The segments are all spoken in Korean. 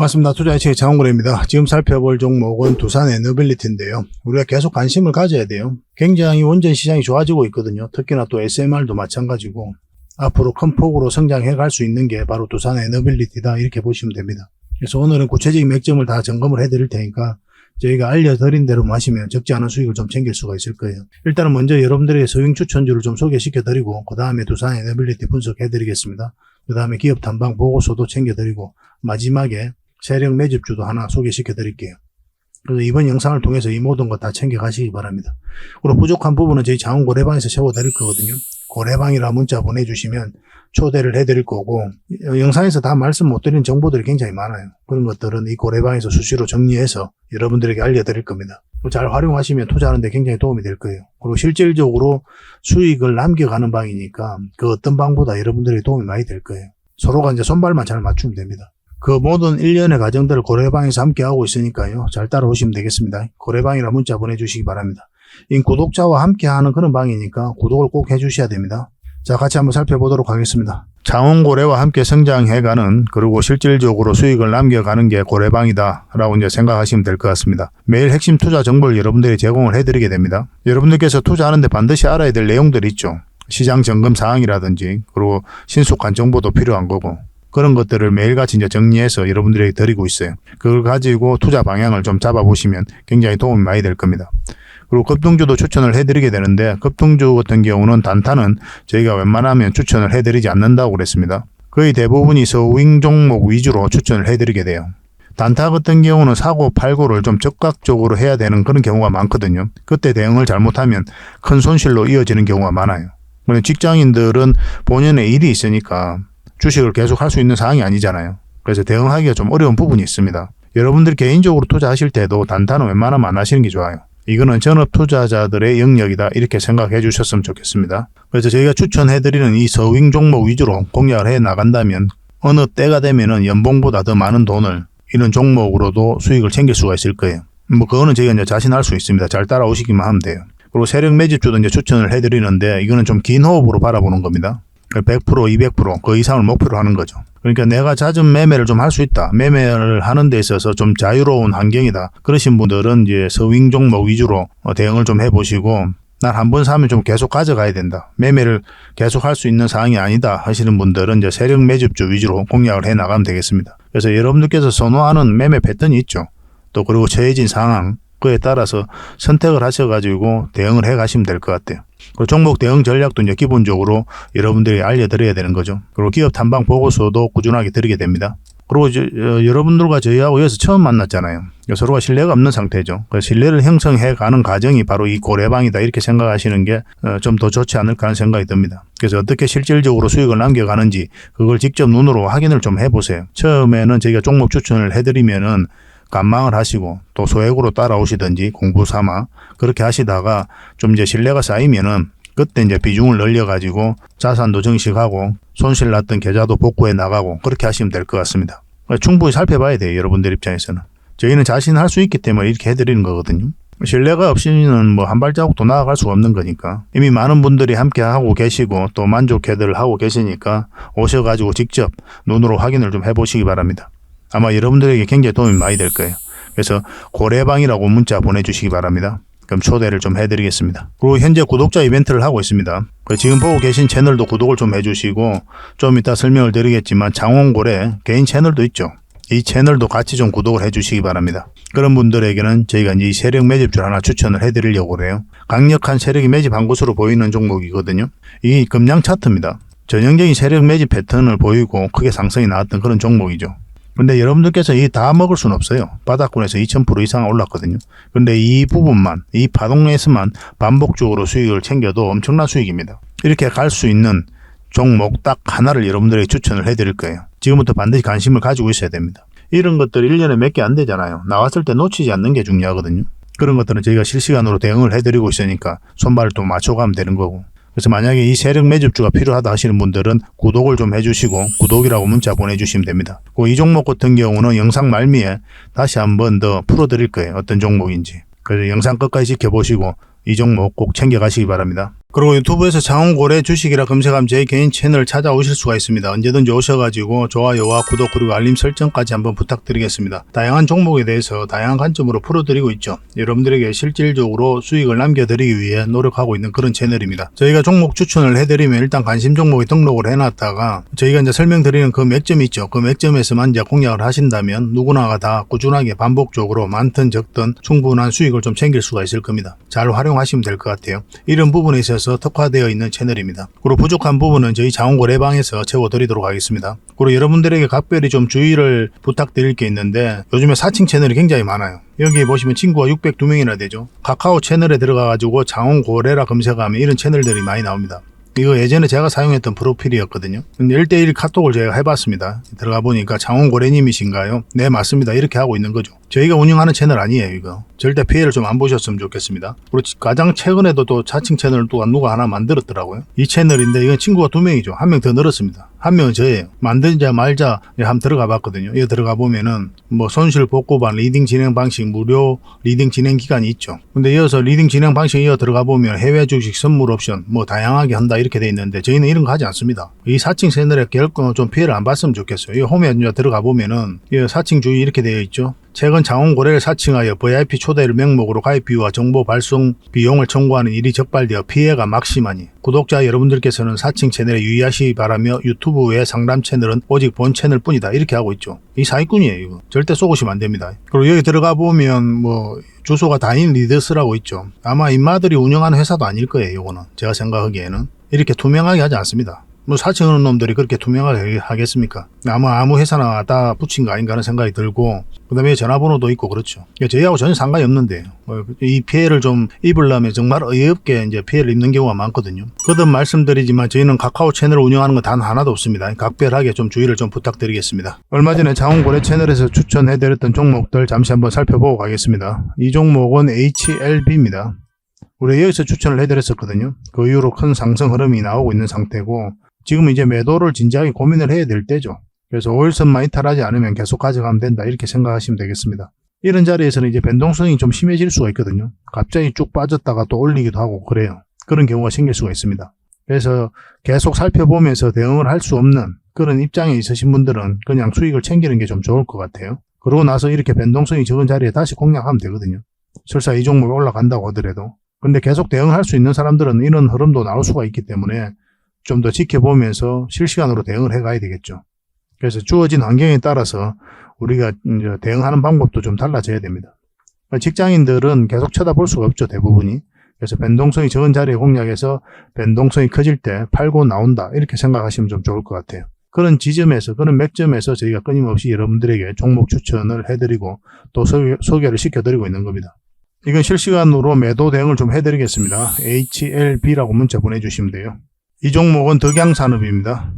반갑습니다. 투자의식의 장원근입니다. 지금 살펴볼 종목은 두산에너빌리티인데요. 우리가 계속 관심을 가져야 돼요. 굉장히 원전 시장이 좋아지고 있거든요. 특히나 또 SMR도 마찬가지고 앞으로 큰 폭으로 성장해 갈 수 있는 게 바로 두산에너빌리티다, 이렇게 보시면 됩니다. 그래서 오늘은 구체적인 맥점을 다 점검을 해드릴 테니까 저희가 알려드린 대로 마시면 적지 않은 수익을 좀 챙길 수가 있을 거예요. 일단은 먼저 여러분들에게 서윙 추천주를 좀 소개시켜드리고 그 다음에 두산에너빌리티 분석해드리겠습니다. 그 다음에 기업 탐방 보고서도 챙겨드리고 마지막에 세력 매집주도 하나 소개시켜드릴게요. 그래서 이번 영상을 통해서 이 모든 것 다 챙겨가시기 바랍니다. 그리고 부족한 부분은 저희 자원 고래방에서 채워드릴 거거든요. 고래방이라 문자 보내주시면 초대를 해드릴 거고, 영상에서 다 말씀 못 드린 정보들이 굉장히 많아요. 그런 것들은 이 고래방에서 수시로 정리해서 여러분들에게 알려드릴 겁니다. 잘 활용하시면 투자하는데 굉장히 도움이 될 거예요. 그리고 실질적으로 수익을 남겨가는 방이니까 그 어떤 방보다 여러분들에게 도움이 많이 될 거예요. 서로가 이제 손발만 잘 맞추면 됩니다. 그 모든 일련의 과정들을 고래방에서 함께 하고 있으니까요. 잘 따라오시면 되겠습니다. 고래방이라 문자 보내주시기 바랍니다. 이 구독자와 함께 하는 그런 방이니까 구독을 꼭 해주셔야 됩니다. 자, 같이 한번 살펴보도록 하겠습니다. 자원고래와 함께 성장해가는, 그리고 실질적으로 수익을 남겨가는 게 고래방이다 라고 이제 생각하시면 될 것 같습니다. 매일 핵심 투자 정보를 여러분들이 제공을 해드리게 됩니다. 여러분들께서 투자하는데 반드시 알아야 될 내용들이 있죠. 시장 점검 사항이라든지, 그리고 신속한 정보도 필요한 거고, 그런 것들을 매일같이 이제 정리해서 여러분들에게 드리고 있어요. 그걸 가지고 투자 방향을 좀 잡아보시면 굉장히 도움이 많이 될 겁니다. 그리고 급등주도 추천을 해드리게 되는데, 급등주 같은 경우는 단타는 저희가 웬만하면 추천을 해드리지 않는다고 그랬습니다. 거의 대부분이 서윙 종목 위주로 추천을 해드리게 돼요. 단타 같은 경우는 사고 팔고를 좀 적극적으로 해야 되는 그런 경우가 많거든요. 그때 대응을 잘못하면 큰 손실로 이어지는 경우가 많아요. 그런데 직장인들은 본연의 일이 있으니까 주식을 계속 할 수 있는 상황이 아니잖아요. 그래서 대응하기가 좀 어려운 부분이 있습니다. 여러분들이 개인적으로 투자하실 때도 단타는 웬만하면 안 하시는 게 좋아요. 이거는 전업 투자자들의 영역이다, 이렇게 생각해 주셨으면 좋겠습니다. 그래서 저희가 추천해드리는 이 서윙 종목 위주로 공략을 해 나간다면 어느 때가 되면은 연봉보다 더 많은 돈을 이런 종목으로도 수익을 챙길 수가 있을 거예요. 그거는 저희가 이제 자신할 수 있습니다. 잘 따라오시기만 하면 돼요. 그리고 세력 매집주도 이제 추천을 해드리는데, 이거는 좀 긴 호흡으로 바라보는 겁니다. 100%, 200%, 그 이상을 목표로 하는 거죠. 그러니까 내가 잦은 매매를 좀 할 수 있다, 매매를 하는 데 있어서 좀 자유로운 환경이다, 그러신 분들은 이제 서윙 종목 위주로 대응을 좀 해보시고, 난 한 번 사면 좀 계속 가져가야 된다, 매매를 계속 할 수 있는 상황이 아니다 하시는 분들은 이제 세력 매집주 위주로 공략을 해 나가면 되겠습니다. 그래서 여러분들께서 선호하는 매매 패턴이 있죠. 또 그리고 처해진 상황, 그에 따라서 선택을 하셔가지고 대응을 해 가시면 될 것 같아요. 그리고 종목 대응 전략도 이제 기본적으로 여러분들이 알려드려야 되는 거죠. 그리고 기업 탐방 보고서도 꾸준하게 드리게 됩니다. 그리고 여러분들과 저희하고 여기서 처음 만났잖아요. 서로가 신뢰가 없는 상태죠. 그래서 신뢰를 형성해 가는 과정이 바로 이 고래방이다, 이렇게 생각하시는 게 좀 더 좋지 않을까 하는 생각이 듭니다. 그래서 어떻게 실질적으로 수익을 남겨가는지 그걸 직접 눈으로 확인을 좀 해보세요. 처음에는 저희가 종목 추천을 해드리면은 관망을 하시고 또 소액으로 따라오시든지 공부 삼아 그렇게 하시다가 좀 이제 신뢰가 쌓이면은 그때 이제 비중을 늘려가지고 자산도 증식하고 손실 났던 계좌도 복구해 나가고 그렇게 하시면 될 것 같습니다. 충분히 살펴봐야 돼요, 여러분들 입장에서는. 저희는 자신할 수 있기 때문에 이렇게 해드리는 거거든요. 신뢰가 없이는 뭐 한 발자국도 나아갈 수가 없는 거니까. 이미 많은 분들이 함께 하고 계시고 또 만족해들 하고 계시니까 오셔가지고 직접 눈으로 확인을 좀 해보시기 바랍니다. 아마 여러분들에게 굉장히 도움이 많이 될 거예요. 그래서 고래방이라고 문자 보내주시기 바랍니다. 그럼 초대를 좀 해드리겠습니다. 그리고 현재 구독자 이벤트를 하고 있습니다. 지금 보고 계신 채널도 구독을 좀 해주시고, 좀 이따 설명을 드리겠지만 장원고래 개인 채널도 있죠. 이 채널도 같이 좀 구독을 해주시기 바랍니다. 그런 분들에게는 저희가 이제 이 세력 매집주를 하나 추천을 해드리려고 그래요. 강력한 세력이 매집한 것으로 보이는 종목이거든요. 이 금량 차트입니다. 전형적인 세력 매집 패턴을 보이고 크게 상승이 나왔던 그런 종목이죠. 근데 여러분들께서 이 다 먹을 수는 없어요. 바닥권에서 2000% 이상 올랐거든요. 근데 이 부분만, 이 파동에서만 반복적으로 수익을 챙겨도 엄청난 수익입니다. 이렇게 갈 수 있는 종목 딱 하나를 여러분들에게 추천을 해드릴 거예요. 지금부터 반드시 관심을 가지고 있어야 됩니다. 이런 것들 1년에 몇 개 안 되잖아요. 나왔을 때 놓치지 않는 게 중요하거든요. 그런 것들은 저희가 실시간으로 대응을 해드리고 있으니까 손발을 또 맞춰가면 되는 거고. 그래서 만약에 이 세력 매집주가 필요하다 하시는 분들은 구독을 좀 해주시고 구독이라고 문자 보내주시면 됩니다. 이 종목 같은 경우는 영상 말미에 다시 한번 더 풀어드릴 거예요. 어떤 종목인지. 그래서 영상 끝까지 지켜보시고 이 종목 꼭 챙겨가시기 바랍니다. 그리고 유튜브에서 장원고래 주식이라 검색하면 제 개인 채널 찾아오실 수가 있습니다. 언제든지 오셔가지고 좋아요와 구독 그리고 알림 설정까지 한번 부탁드리겠습니다. 다양한 종목에 대해서 다양한 관점으로 풀어드리고 있죠. 여러분들에게 실질적으로 수익을 남겨드리기 위해 노력하고 있는 그런 채널입니다. 저희가 종목 추천을 해드리면 일단 관심 종목에 등록을 해놨다가 저희가 이제 설명드리는 그 맥점이 있죠. 그 맥점에서만 이제 공략을 하신다면 누구나가 다 꾸준하게 반복적으로 많든 적든 충분한 수익을 좀 챙길 수가 있을 겁니다. 잘 활용하시면 될 것 같아요. 이런 부분에 있어서 특화되어 있는 채널입니다. 그리고 부족한 부분은 저희 장원고래방에서 채워드리도록 하겠습니다. 그리고 여러분들에게 각별히 좀 주의를 부탁드릴 게 있는데 요즘에 사칭 채널이 굉장히 많아요. 여기 보시면 친구가 602명이나 되죠. 카카오 채널에 들어가가지고 장원고래라 검색하면 이런 채널들이 많이 나옵니다. 이거 예전에 제가 사용했던 프로필이었거든요. 근데 1대1 카톡을 제가 해봤습니다. 들어가 보니까 장원고래님이신가요? 네, 맞습니다. 이렇게 하고 있는 거죠. 저희가 운영하는 채널 아니에요, 이거. 절대 피해를 좀 안 보셨으면 좋겠습니다. 그리고 가장 최근에도 또 자칭 채널을 또 누가 하나 만들었더라고요. 이 채널인데 이건 친구가 2명이죠. 한 명 더 늘었습니다. 한 명은 저예요. 만들자 말자 한번 들어가 봤거든요. 여기 들어가 보면은 뭐 손실 복구반 리딩 진행 방식 무료 리딩 진행 기간이 있죠. 근데 이어서 리딩 진행 방식 이어 들어가 보면 해외 주식 선물 옵션 뭐 다양하게 한다 이렇게 돼 있는데 저희는 이런 거 하지 않습니다. 이 사칭 채널에 결코 좀 피해를 안 봤으면 좋겠어요. 이 홈에 들어가 보면은 이 사칭 주의 이렇게 되어 있죠. 최근 장원고래를 사칭하여 VIP 초대를 명목으로 가입 비유와 정보 발송 비용을 청구하는 일이 적발되어 피해가 막심하니 구독자 여러분들께서는 사칭 채널에 유의하시기 바라며 유튜브의 상담 채널은 오직 본 채널 뿐이다 이렇게 하고 있죠. 이 사기꾼이에요. 이거 절대 쏘시면 안 됩니다. 그리고 여기 들어가 보면 뭐 주소가 다인 리더스라고 있죠. 아마 인마들이 운영하는 회사도 아닐 거예요. 이거는 제가 생각하기에는 이렇게 투명하게 하지 않습니다. 뭐 사칭하는 놈들이 그렇게 투명하게 하겠습니까? 아무 회사나 다 붙인 거 아닌가 하는 생각이 들고 그 다음에 전화번호도 있고 그렇죠. 저희하고 전혀 상관이 없는데 이 피해를 좀 입으려면 정말 어이없게 이제 피해를 입는 경우가 많거든요. 거듭 말씀드리지만 저희는 카카오 채널을 운영하는 건 단 하나도 없습니다. 각별하게 좀 주의를 좀 부탁드리겠습니다. 얼마 전에 장원고래 채널에서 추천해드렸던 종목들 잠시 한번 살펴보고 가겠습니다. 이 종목은 HLB입니다. 우리 여기서 추천을 해드렸었거든요. 그 이후로 큰 상승 흐름이 나오고 있는 상태고 지금 이제 매도를 진지하게 고민을 해야 될 때죠. 그래서 5일선만 이탈하지 않으면 계속 가져가면 된다 이렇게 생각하시면 되겠습니다. 이런 자리에서는 이제 변동성이 좀 심해질 수가 있거든요. 갑자기 쭉 빠졌다가 또 올리기도 하고 그래요. 그런 경우가 생길 수가 있습니다. 그래서 계속 살펴보면서 대응을 할 수 없는 그런 입장에 있으신 분들은 그냥 수익을 챙기는 게 좀 좋을 것 같아요. 그러고 나서 이렇게 변동성이 적은 자리에 다시 공략하면 되거든요. 설사 이 종목이 올라간다고 하더라도. 근데 계속 대응할 수 있는 사람들은 이런 흐름도 나올 수가 있기 때문에 좀 더 지켜보면서 실시간으로 대응을 해가야 되겠죠. 그래서 주어진 환경에 따라서 우리가 이제 대응하는 방법도 좀 달라져야 됩니다. 직장인들은 계속 쳐다볼 수가 없죠, 대부분이. 그래서 변동성이 적은 자리에 공략해서 변동성이 커질 때 팔고 나온다 이렇게 생각하시면 좀 좋을 것 같아요. 그런 지점에서 그런 맥점에서 저희가 끊임없이 여러분들에게 종목 추천을 해드리고 또 소개를 시켜드리고 있는 겁니다. 이건 실시간으로 매도 대응을 좀 해드리겠습니다. HLB라고 문자 보내주시면 돼요. 이 종목은 덕양산업입니다.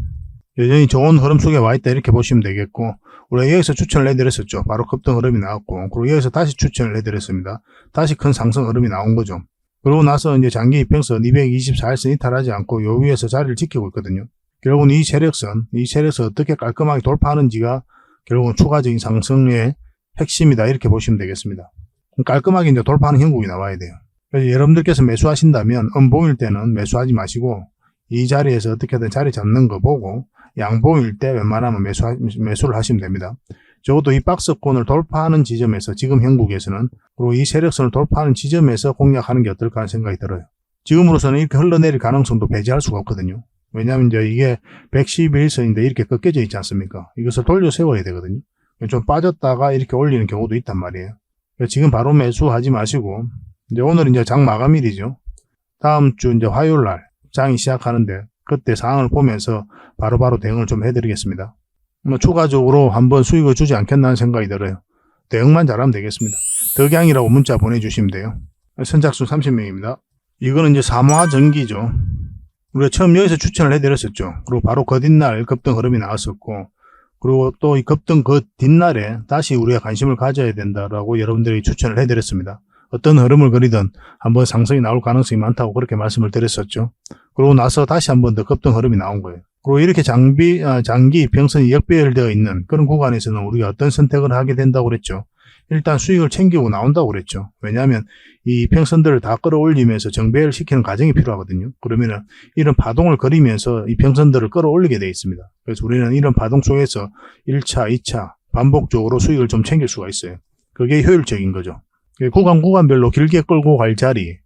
여전히 좋은 흐름 속에 와있다 이렇게 보시면 되겠고 우리가 여기서 추천을 해드렸었죠. 바로 급등 흐름이 나왔고 그리고 여기서 다시 추천을 해드렸습니다. 다시 큰 상승 흐름이 나온 거죠. 그러고 나서 이제 장기 이평선 224일선 이탈하지 않고 요 위에서 자리를 지키고 있거든요. 결국은 이 세력선 어떻게 깔끔하게 돌파하는지가 결국은 추가적인 상승의 핵심이다 이렇게 보시면 되겠습니다. 깔끔하게 이제 돌파하는 형국이 나와야 돼요. 그래서 여러분들께서 매수하신다면 음봉일 때는 매수하지 마시고 이 자리에서 어떻게든 자리 잡는 거 보고 양봉일 때 웬만하면 매수를 하시면 됩니다. 적어도 이 박스권을 돌파하는 지점에서 지금 형국에서는 그리고 이 세력선을 돌파하는 지점에서 공략하는 게 어떨까 하는 생각이 들어요. 지금으로서는 이렇게 흘러내릴 가능성도 배제할 수가 없거든요. 왜냐하면 이제 이게 111선인데 이렇게 꺾여져 있지 않습니까? 이것을 돌려 세워야 되거든요. 좀 빠졌다가 이렇게 올리는 경우도 있단 말이에요. 지금 바로 매수하지 마시고 이제 오늘 이제 장 마감일이죠. 다음 주 이제 화요일 날 장이 시작하는데 그때 상황을 보면서 바로바로 대응을 좀 해드리겠습니다. 뭐 추가적으로 한번 수익을 주지 않겠나는 생각이 들어요. 대응만 잘하면 되겠습니다. 덕양이라고 문자 보내주시면 돼요. 선착순 30명입니다. 이거는 이제 삼화전기죠. 우리가 처음 여기서 추천을 해드렸었죠. 그리고 바로 그 뒷날 급등 흐름이 나왔었고 그리고 또 이 급등 그 뒷날에 다시 우리가 관심을 가져야 된다라고 여러분들이 추천을 해드렸습니다. 어떤 흐름을 그리든 한번 상승이 나올 가능성이 많다고 그렇게 말씀을 드렸었죠. 그러고 나서 다시 한번 더 급등 흐름이 나온 거예요. 그리고 이렇게 장기 이평선이 역배열되어 있는 그런 구간에서는 우리가 어떤 선택을 하게 된다고 그랬죠. 일단 수익을 챙기고 나온다고 그랬죠. 왜냐하면 이 이평선들을 다 끌어올리면서 정배를 시키는 과정이 필요하거든요. 그러면은 이런 파동을 그리면서 이평선들을 끌어올리게 되어 있습니다. 그래서 우리는 이런 파동 속에서 1차, 2차 반복적으로 수익을 좀 챙길 수가 있어요. 그게 효율적인 거죠. 구간별로 길게 끌고 갈 자리,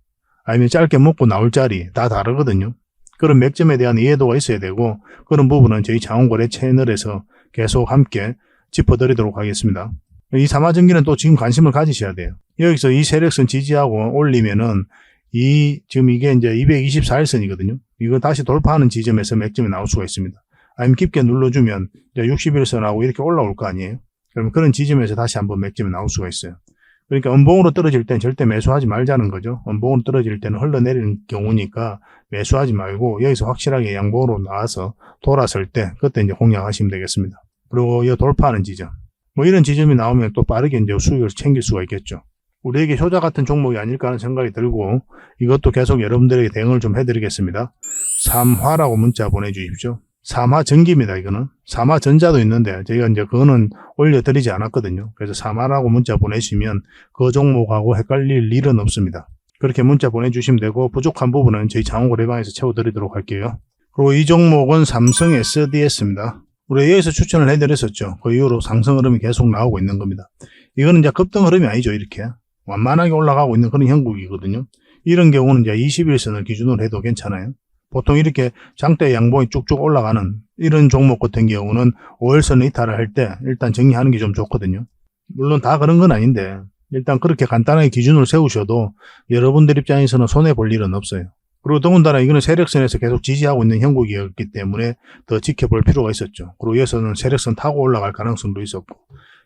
아니면 짧게 먹고 나올 자리 다 다르거든요. 그런 맥점에 대한 이해도가 있어야 되고, 그런 부분은 저희 장원거래 채널에서 계속 함께 짚어드리도록 하겠습니다. 이 삼화전기는 또 지금 관심을 가지셔야 돼요. 여기서 이 세력선 지지하고 올리면은 지금 이게 이제 224일선이거든요. 이거 다시 돌파하는 지점에서 맥점이 나올 수가 있습니다. 아니면 깊게 눌러주면 이제 61선하고 이렇게 올라올 거 아니에요. 그러면 그런 지점에서 다시 한번 맥점이 나올 수가 있어요. 그러니까 음봉으로 떨어질 땐 절대 매수하지 말자는 거죠. 음봉으로 떨어질 때는 흘러내리는 경우니까 매수하지 말고 여기서 확실하게 양봉으로 나와서 돌아설 때 그때 이제 공략하시면 되겠습니다. 그리고 이 돌파하는 지점, 뭐 이런 지점이 나오면 또 빠르게 이제 수익을 챙길 수가 있겠죠. 우리에게 효자 같은 종목이 아닐까 하는 생각이 들고, 이것도 계속 여러분들에게 대응을 좀 해드리겠습니다. 3화라고 문자 보내주십시오. 3화 전기입니다. 이거는 3화 전자도 있는데 저희가 이제 그거는 올려드리지 않았거든요. 그래서 3화라고 문자 보내시면 그 종목하고 헷갈릴 일은 없습니다. 그렇게 문자 보내주시면 되고, 부족한 부분은 저희 장원거래방에서 채워드리도록 할게요. 그리고 이 종목은 삼성 SDS입니다. 우리 여기서 추천을 해드렸었죠. 그 이후로 상승 흐름이 계속 나오고 있는 겁니다. 이거는 이제 급등 흐름이 아니죠. 이렇게 완만하게 올라가고 있는 그런 형국이거든요. 이런 경우는 이제 21선을 기준으로 해도 괜찮아요. 보통 이렇게 장대 양봉이 쭉쭉 올라가는 이런 종목 같은 경우는 5일선을 이탈을 할 때 일단 정리하는 게 좀 좋거든요. 물론 다 그런 건 아닌데 일단 그렇게 간단하게 기준을 세우셔도 여러분들 입장에서는 손해볼 일은 없어요. 그리고 더군다나 이거는 세력선에서 계속 지지하고 있는 형국이었기 때문에 더 지켜볼 필요가 있었죠. 그리고 여기서는 세력선 타고 올라갈 가능성도 있었고,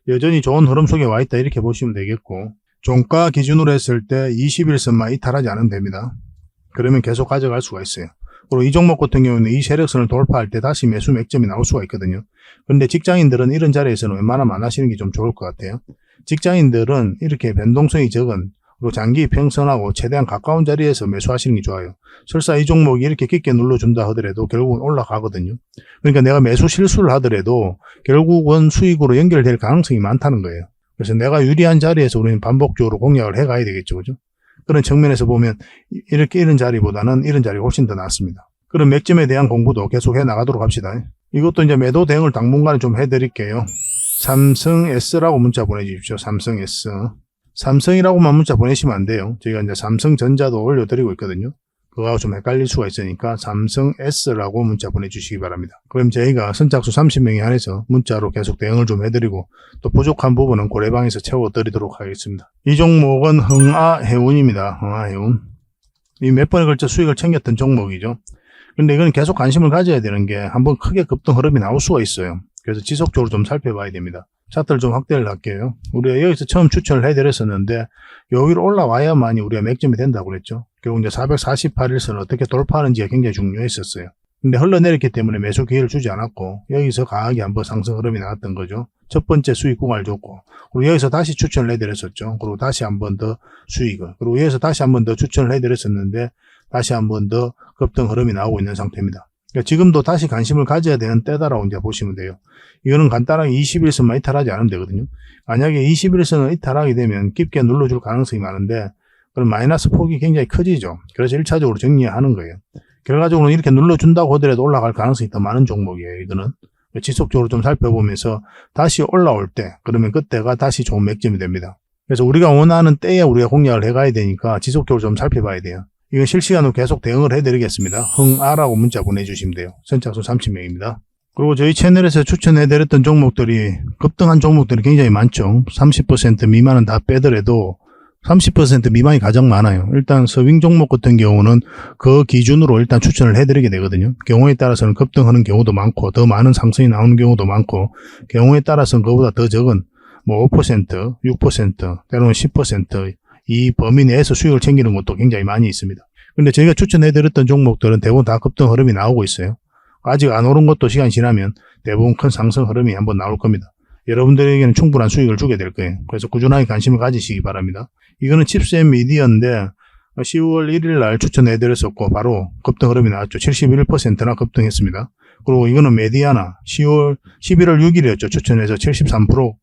여전히 좋은 흐름 속에 와 있다 이렇게 보시면 되겠고, 종가 기준으로 했을 때 21선만 이탈하지 않으면 됩니다. 그러면 계속 가져갈 수가 있어요. 그리고 이 종목 같은 경우는 이 세력선을 돌파할 때 다시 매수 맥점이 나올 수가 있거든요. 그런데 직장인들은 이런 자리에서는 웬만하면 안 하시는 게 좀 좋을 것 같아요. 직장인들은 이렇게 변동성이 적은, 그리고 장기 평선하고 최대한 가까운 자리에서 매수하시는 게 좋아요. 설사 이 종목이 이렇게 깊게 눌러준다 하더라도 결국은 올라가거든요. 그러니까 내가 매수 실수를 하더라도 결국은 수익으로 연결될 가능성이 많다는 거예요. 그래서 내가 유리한 자리에서 우리는 반복적으로 공략을 해가야 되겠죠. 그죠? 그런 측면에서 보면 이렇게 이런 자리보다는 이런 자리가 훨씬 더 낫습니다. 그런 맥점에 대한 공부도 계속 해 나가도록 합시다. 이것도 이제 매도 대응을 당분간에 좀 해드릴게요. 삼성 S라고 문자 보내주십시오. 삼성 S. 삼성이라고만 문자 보내시면 안 돼요. 저희가 이제 삼성전자도 올려드리고 있거든요. 그거하고 좀 헷갈릴 수가 있으니까 삼성 S라고 문자 보내주시기 바랍니다. 그럼 저희가 선착수 30명에 한해서 문자로 계속 대응을 좀 해드리고, 또 부족한 부분은 고래방에서 채워드리도록 하겠습니다. 이 종목은 흥아해운입니다. 흥아해운. 이 몇 번에 걸쳐 수익을 챙겼던 종목이죠. 근데 이건 계속 관심을 가져야 되는 게 한번 크게 급등 흐름이 나올 수가 있어요. 그래서 지속적으로 좀 살펴봐야 됩니다. 차트를 좀 확대를 할게요. 우리가 여기서 처음 추천을 해드렸었는데 여기로 올라와야만이 우리가 맥점이 된다고 그랬죠. 결국 이제 448일선을 어떻게 돌파하는지가 굉장히 중요했었어요. 근데 흘러내렸기 때문에 매수 기회를 주지 않았고, 여기서 강하게 한번 상승 흐름이 나왔던 거죠. 첫 번째 수익 구간을 줬고, 그리고 여기서 다시 추천을 해드렸었죠. 그리고 다시 한번 더 수익을, 그리고 여기서 다시 한번 더 추천을 해드렸었는데 다시 한번 더 급등 흐름이 나오고 있는 상태입니다. 그러니까 지금도 다시 관심을 가져야 되는 때다라고 이제 보시면 돼요. 이거는 간단하게 21선만 이탈하지 않으면 되거든요. 만약에 21선을 이탈하게 되면 깊게 눌러줄 가능성이 많은데, 그럼 마이너스 폭이 굉장히 커지죠. 그래서 1차적으로 정리하는 거예요. 결과적으로는 이렇게 눌러준다고 하더라도 올라갈 가능성이 더 많은 종목이에요. 이거는 지속적으로 좀 살펴보면서 다시 올라올 때, 그러면 그때가 다시 좋은 맥점이 됩니다. 그래서 우리가 원하는 때에 우리가 공략을 해가야 되니까 지속적으로 좀 살펴봐야 돼요. 이건 실시간으로 계속 대응을 해드리겠습니다. 흥아라고 문자 보내주시면 돼요. 선착수 30명입니다. 그리고 저희 채널에서 추천해드렸던 종목들이, 급등한 종목들이 굉장히 많죠. 30% 미만은 다 빼더라도 30% 미만이 가장 많아요. 일단 서빙 종목 같은 경우는 그 기준으로 일단 추천을 해드리게 되거든요. 경우에 따라서는 급등하는 경우도 많고, 더 많은 상승이 나오는 경우도 많고, 경우에 따라서는 그보다 더 적은 뭐 5%, 6%, 때로는 10% 이 범위 내에서 수익을 챙기는 것도 굉장히 많이 있습니다. 근데 저희가 추천해드렸던 종목들은 대부분 다 급등 흐름이 나오고 있어요. 아직 안 오른 것도 시간이 지나면 대부분 큰 상승 흐름이 한번 나올 겁니다. 여러분들에게는 충분한 수익을 주게 될 거예요. 그래서 꾸준하게 관심을 가지시기 바랍니다. 이거는 칩셋 미디어인데 10월 1일 날 추천해드렸었고 바로 급등 흐름이 나왔죠. 71%나 급등했습니다. 그리고 이거는 메디아나 11월 6일이었죠. 추천해서 73%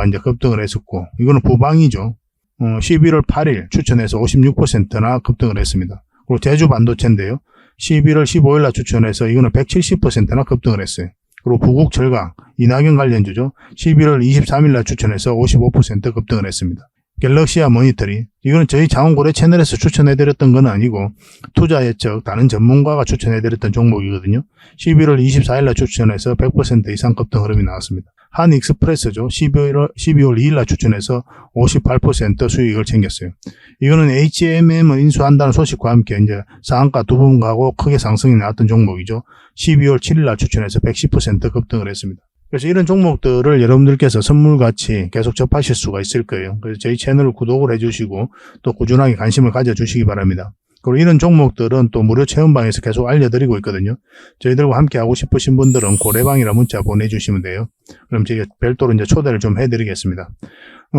이제 급등을 했었고, 이거는 부방이죠. 11월 8일 추천해서 56%나 급등을 했습니다. 그리고 제주 반도체인데요. 11월 15일 날 추천해서 이거는 170%나 급등을 했어요. 그리고 부국 철강, 이낙연 관련주죠. 11월 23일 날 추천해서 55% 급등을 했습니다. 갤럭시아 모니터리, 이거는 저희 자원고래 채널에서 추천해드렸던 건 아니고 투자 예측 다른 전문가가 추천해드렸던 종목이거든요. 11월 24일 날 추천해서 100% 이상 급등 흐름이 나왔습니다. 한익스프레스죠. 12월 2일 날 추천해서 58% 수익을 챙겼어요. 이거는 HMM을 인수한다는 소식과 함께 이제 상한가 두 번 가고 크게 상승이 나왔던 종목이죠. 12월 7일 날 추천해서 110% 급등을 했습니다. 그래서 이런 종목들을 여러분들께서 선물같이 계속 접하실 수가 있을 거예요. 그래서 저희 채널을 구독을 해주시고 또 꾸준하게 관심을 가져주시기 바랍니다. 그리고 이런 종목들은 또 무료 체험방에서 계속 알려드리고 있거든요. 저희들과 함께 하고 싶으신 분들은 고래방이라 문자 보내주시면 돼요. 그럼 제가 별도로 이제 초대를 좀 해드리겠습니다.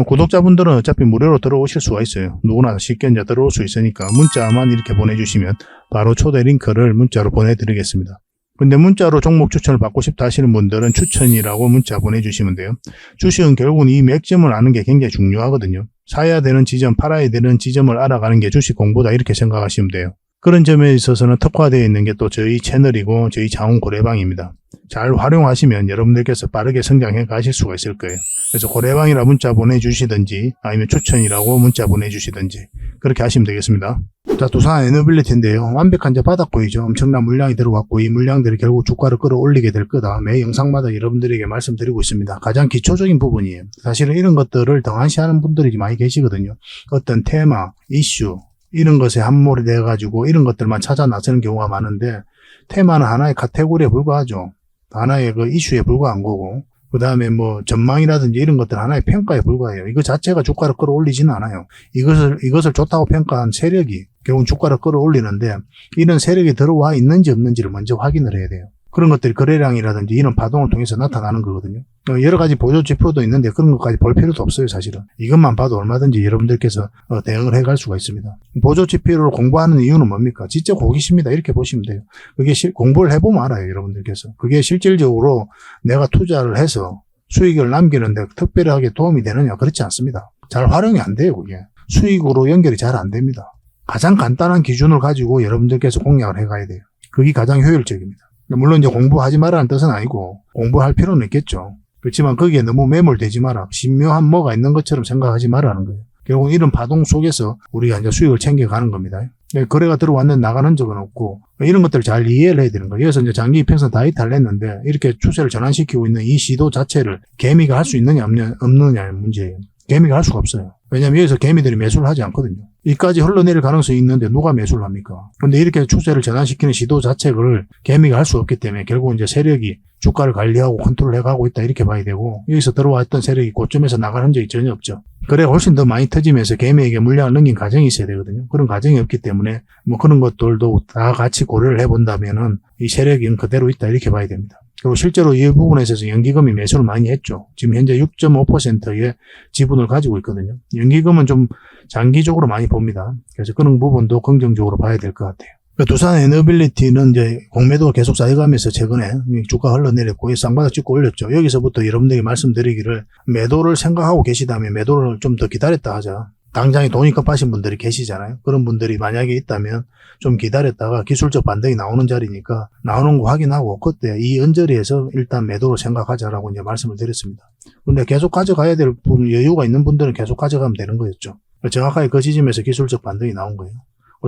구독자분들은 어차피 무료로 들어오실 수가 있어요. 누구나 쉽게 이제 들어올 수 있으니까 문자만 이렇게 보내주시면 바로 초대 링크를 문자로 보내드리겠습니다. 근데 문자로 종목 추천을 받고 싶다 하시는 분들은 추천이라고 문자 보내주시면 돼요. 주식은 결국은 이 맥점을 아는 게 굉장히 중요하거든요. 사야 되는 지점, 팔아야 되는 지점을 알아가는 게 주식 공부다 이렇게 생각하시면 돼요. 그런 점에 있어서는 특화되어 있는 게 또 저희 채널이고 저희 자원고래방입니다. 잘 활용하시면 여러분들께서 빠르게 성장해 가실 수가 있을 거예요. 그래서 고래방이라 문자 보내주시든지 아니면 추천이라고 문자 보내주시든지 그렇게 하시면 되겠습니다. 자, 두산 에너빌리티인데요. 완벽한 이제 바닥권이죠. 엄청난 물량이 들어왔고 이 물량들이 결국 주가를 끌어올리게 될 거다. 매 영상마다 여러분들에게 말씀드리고 있습니다. 가장 기초적인 부분이에요. 사실은 이런 것들을 등한시하는 분들이 많이 계시거든요. 어떤 테마, 이슈 이런 것에 함몰이 돼가지고 이런 것들만 찾아 나서는 경우가 많은데 테마는 하나의 카테고리에 불과하죠. 하나의 그 이슈에 불과한 거고 그 다음에 뭐 전망이라든지 이런 것들 하나의 평가에 불과해요. 이거 자체가 주가를 끌어올리지는 않아요. 이것을 좋다고 평가한 세력이 결국 주가를 끌어올리는데 이런 세력이 들어와 있는지 없는지를 먼저 확인을 해야 돼요. 그런 것들이 거래량이라든지 이런 파동을 통해서 나타나는 거거든요. 여러 가지 보조 지표도 있는데 그런 것까지 볼 필요도 없어요, 사실은. 이것만 봐도 얼마든지 여러분들께서 대응을 해갈 수가 있습니다. 보조 지표를 공부하는 이유는 뭡니까? 진짜 호기심이다 이렇게 보시면 돼요. 그게 공부를 해보면 알아요, 여러분들께서. 그게 실질적으로 내가 투자를 해서 수익을 남기는데 특별하게 도움이 되느냐? 그렇지 않습니다. 잘 활용이 안 돼요, 그게. 수익으로 연결이 잘 안 됩니다. 가장 간단한 기준을 가지고 여러분들께서 공략을 해가야 돼요. 그게 가장 효율적입니다. 물론 이제 공부하지 말라는 뜻은 아니고 공부할 필요는 있겠죠. 그렇지만 거기에 너무 매몰되지 마라. 신묘한 뭐가 있는 것처럼 생각하지 말라는 거예요. 결국 이런 파동 속에서 우리가 이제 수익을 챙겨가는 겁니다. 거래가 들어왔는데 나가는 적은 없고 이런 것들을 잘 이해를 해야 되는 거예요. 그래서 이제 장기 이평선 다 이탈을 했는데 이렇게 추세를 전환시키고 있는 이 시도 자체를 개미가 할 수 있느냐 없느냐의 문제예요. 개미가 할 수가 없어요. 왜냐하면 여기서 개미들이 매수를 하지 않거든요. 이까지 흘러내릴 가능성이 있는데 누가 매수를 합니까? 근데 이렇게 추세를 전환시키는 시도 자체를 개미가 할 수 없기 때문에 결국 이제 세력이 주가를 관리하고 컨트롤해 가고 있다 이렇게 봐야 되고 여기서 들어왔던 세력이 고점에서 나가는 흔적이 전혀 없죠. 그래 훨씬 더 많이 터지면서 개미에게 물량을 넘긴 과정이 있어야 되거든요. 그런 과정이 없기 때문에 뭐 그런 것들도 다 같이 고려를 해본다면은 이 세력이 그대로 있다 이렇게 봐야 됩니다. 그리고 실제로 이 부분에서 연기금이 매수를 많이 했죠. 지금 현재 6.5%의 지분을 가지고 있거든요. 연기금은 좀 장기적으로 많이 봅니다. 그래서 그런 부분도 긍정적으로 봐야 될 것 같아요. 두산 에너빌리티는 이제 공매도가 계속 쌓여가면서 최근에 주가 흘러내렸고 쌍바닥 찍고 올렸죠. 여기서부터 여러분들에게 말씀드리기를 매도를 생각하고 계시다면 매도를 좀 더 기다렸다 하자. 당장에 돈이 급하신 분들이 계시잖아요. 그런 분들이 만약에 있다면 좀 기다렸다가 기술적 반등이 나오는 자리니까 나오는 거 확인하고 그때 이 언저리에서 일단 매도로 생각하자라고 이제 말씀을 드렸습니다. 근데 계속 가져가야 될 여유가 있는 분들은 계속 가져가면 되는 거였죠. 정확하게 그 지점에서 기술적 반등이 나온 거예요.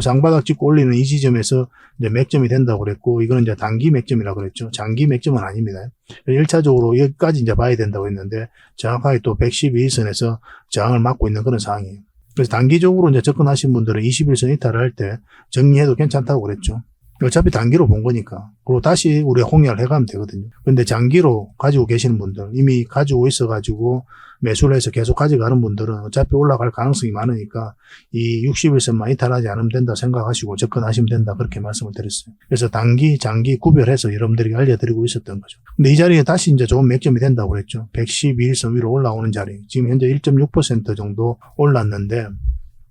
쌍바닥 찍고 올리는 이 지점에서 이제 맥점이 된다고 그랬고, 이거는 이제 단기 맥점이라고 그랬죠. 장기 맥점은 아닙니다. 1차적으로 여기까지 이제 봐야 된다고 했는데, 정확하게 또 112일선에서 저항을 막고 있는 그런 상황이에요. 그래서 단기적으로 이제 접근하신 분들은 21선 이탈을 할 때 정리해도 괜찮다고 그랬죠. 어차피 단기로 본 거니까. 그리고 다시 우리가 홍역을 해가면 되거든요. 근데 장기로 가지고 계시는 분들, 이미 가지고 있어가지고 매수를 해서 계속 가져가는 분들은 어차피 올라갈 가능성이 많으니까 이 60일선만 이탈하지 않으면 된다 생각하시고 접근하시면 된다 그렇게 말씀을 드렸어요. 그래서 단기, 장기 구별해서 여러분들에게 알려드리고 있었던 거죠. 근데 이 자리에 다시 이제 좋은 맥점이 된다고 그랬죠. 112일선 위로 올라오는 자리. 지금 현재 1.6% 정도 올랐는데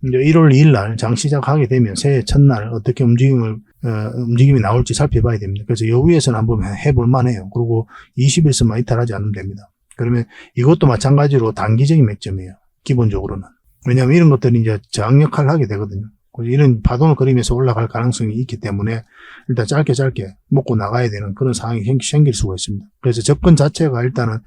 이제 1월 2일 날 장 시작하게 되면 새해 첫날 어떻게 움직임이 나올지 살펴봐야 됩니다. 그래서 요 위에서는 한번 해볼 만해요. 그리고 20일선만 이탈하지 않으면 됩니다. 그러면 이것도 마찬가지로 단기적인 맥점이에요. 기본적으로는. 왜냐하면 이런 것들이 이제 저항 역할을 하게 되거든요. 이런 파동을 그리면서 올라갈 가능성이 있기 때문에 일단 짧게 먹고 나가야 되는 그런 상황이 생길 수가 있습니다. 그래서 접근 자체가 일단은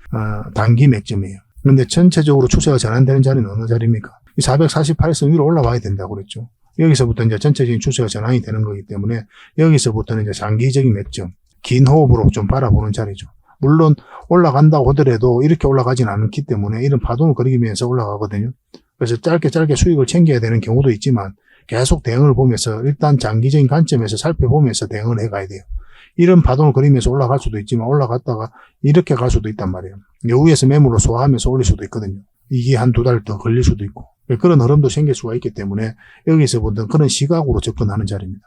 단기 맥점이에요. 그런데 전체적으로 추세가 전환되는 자리는 어느 자리입니까? 이 448선 위로 올라와야 된다고 그랬죠. 여기서부터 이제 전체적인 추세가 전환이 되는 거기 때문에 여기서부터는 이제 장기적인 맥점, 긴 호흡으로 좀 바라보는 자리죠. 물론 올라간다고 하더라도 이렇게 올라가진 않기 때문에 이런 파동을 그리면서 올라가거든요. 그래서 짧게 수익을 챙겨야 되는 경우도 있지만 계속 대응을 보면서 일단 장기적인 관점에서 살펴보면서 대응을 해가야 돼요. 이런 파동을 그리면서 올라갈 수도 있지만 올라갔다가 이렇게 갈 수도 있단 말이에요. 여기에서 매물을 소화하면서 올릴 수도 있거든요. 이게 한두 달 더 걸릴 수도 있고 그런 흐름도 생길 수가 있기 때문에 여기서부터 그런 시각으로 접근하는 자리입니다.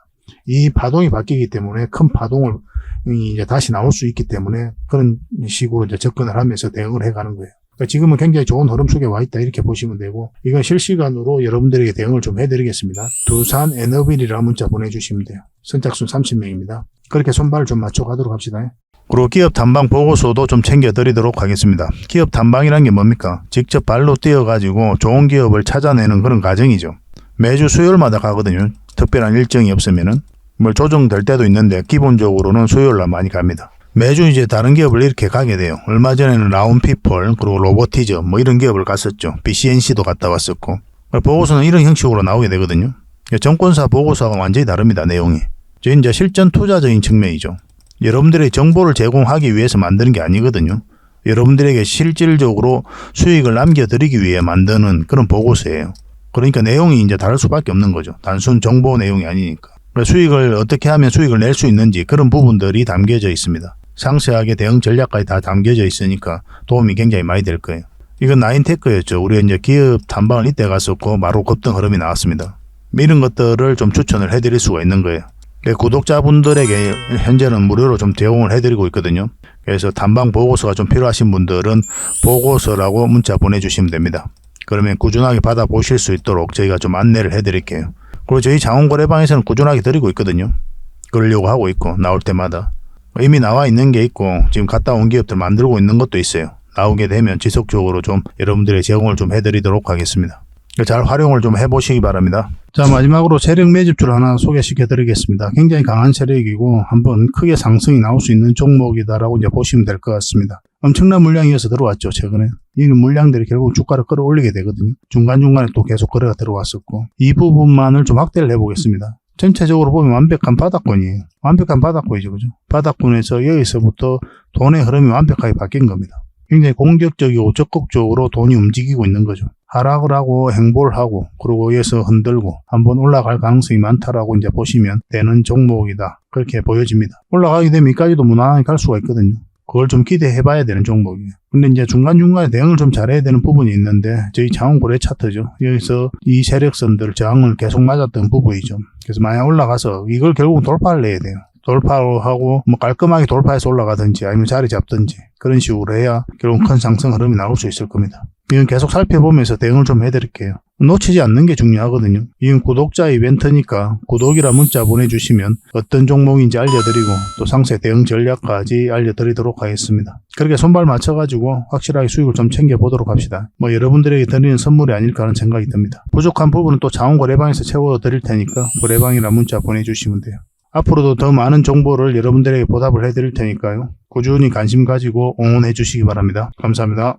이 파동이 바뀌기 때문에 큰 파동을 이제 다시 나올 수 있기 때문에 그런 식으로 이제 접근을 하면서 대응을 해가는 거예요. 그러니까 지금은 굉장히 좋은 흐름 속에 와 있다 이렇게 보시면 되고 이건 실시간으로 여러분들에게 대응을 좀 해드리겠습니다. 두산 에너빌이라는 문자 보내주시면 돼요. 선착순 30명입니다. 그렇게 손발을 좀 맞춰가도록 합시다. 그리고 기업 탐방 보고서도 좀 챙겨드리도록 하겠습니다. 기업 탐방이란 게 뭡니까? 직접 발로 뛰어가지고 좋은 기업을 찾아내는 그런 과정이죠. 매주 수요일마다 가거든요. 특별한 일정이 없으면은 뭐 조정될 때도 있는데 기본적으로는 수요일날 많이 갑니다. 매주 이제 다른 기업을 이렇게 가게 돼요. 얼마 전에는 라운피플 그리고 로보티저 뭐 이런 기업을 갔었죠. BCNC도 갔다 왔었고 보고서는 이런 형식으로 나오게 되거든요. 정권사 보고서가 완전히 다릅니다. 내용이. 이제 실전 투자적인 측면이죠. 여러분들의 정보를 제공하기 위해서 만드는 게 아니거든요. 여러분들에게 실질적으로 수익을 남겨드리기 위해 만드는 그런 보고서예요. 그러니까 내용이 이제 다를 수밖에 없는 거죠. 단순 정보 내용이 아니니까. 수익을 어떻게 하면 수익을 낼 수 있는지 그런 부분들이 담겨져 있습니다. 상세하게 대응 전략까지 다 담겨져 있으니까 도움이 굉장히 많이 될 거예요. 이건 나인테크였죠. 우리가 이제 기업 탐방을 이때 갔었고 바로 급등 흐름이 나왔습니다. 이런 것들을 좀 추천을 해드릴 수가 있는 거예요. 구독자분들에게 현재는 무료로 좀 제공을 해드리고 있거든요. 그래서 탐방 보고서가 좀 필요하신 분들은 보고서라고 문자 보내주시면 됩니다. 그러면 꾸준하게 받아보실 수 있도록 저희가 좀 안내를 해드릴게요. 그리고 저희 장원거래방에서는 꾸준하게 드리고 있거든요. 그러려고 하고 있고 나올 때마다 이미 나와 있는 게 있고 지금 갔다 온 기업들 만들고 있는 것도 있어요. 나오게 되면 지속적으로 좀 여러분들의 제공을 좀 해드리도록 하겠습니다. 잘 활용을 좀 해보시기 바랍니다. 자, 마지막으로 세력 매집주를 하나 소개시켜 드리겠습니다. 굉장히 강한 세력이고 한번 크게 상승이 나올 수 있는 종목이다라고 이제 보시면 될 것 같습니다. 엄청난 물량이 어서 들어왔죠, 최근에. 이 물량들이 결국 주가를 끌어올리게 되거든요. 중간중간에 또 계속 거래가 들어왔었고 이 부분만을 좀 확대를 해보겠습니다. 전체적으로 보면 완벽한 바닥권이에요. 완벽한 바닥권이죠, 그죠? 바닥권에서 여기서부터 돈의 흐름이 완벽하게 바뀐 겁니다. 굉장히 공격적이고 적극적으로 돈이 움직이고 있는 거죠. 하락을 하고 행보를 하고 그리고 여기서 흔들고 한번 올라갈 가능성이 많다라고 이제 보시면 되는 종목이다. 그렇게 보여집니다. 올라가게 되면 여기까지도 무난하게 갈 수가 있거든요. 그걸 좀 기대해 봐야 되는 종목이에요. 근데 이제 중간중간에 대응을 좀 잘해야 되는 부분이 있는데 저희 장원거래 차트죠. 여기서 이 세력선들 저항을 계속 맞았던 부분이죠. 그래서 만약 올라가서 이걸 결국 돌파를 해야 돼요. 돌파하고 뭐 깔끔하게 돌파해서 올라가든지 아니면 자리 잡든지 그런 식으로 해야 결국 큰 상승 흐름이 나올 수 있을 겁니다. 이건 계속 살펴보면서 대응을 좀 해드릴게요. 놓치지 않는 게 중요하거든요. 이건 구독자 이벤트니까 구독이라 문자 보내주시면 어떤 종목인지 알려드리고 또 상세 대응 전략까지 알려드리도록 하겠습니다. 그렇게 손발 맞춰가지고 확실하게 수익을 좀 챙겨보도록 합시다. 뭐 여러분들에게 드리는 선물이 아닐까 하는 생각이 듭니다. 부족한 부분은 또 장원거래방에서 채워드릴 테니까 거래방이라 문자 보내주시면 돼요. 앞으로도 더 많은 정보를 여러분들에게 보답을 해드릴 테니까요. 꾸준히 관심 가지고 응원해 주시기 바랍니다. 감사합니다.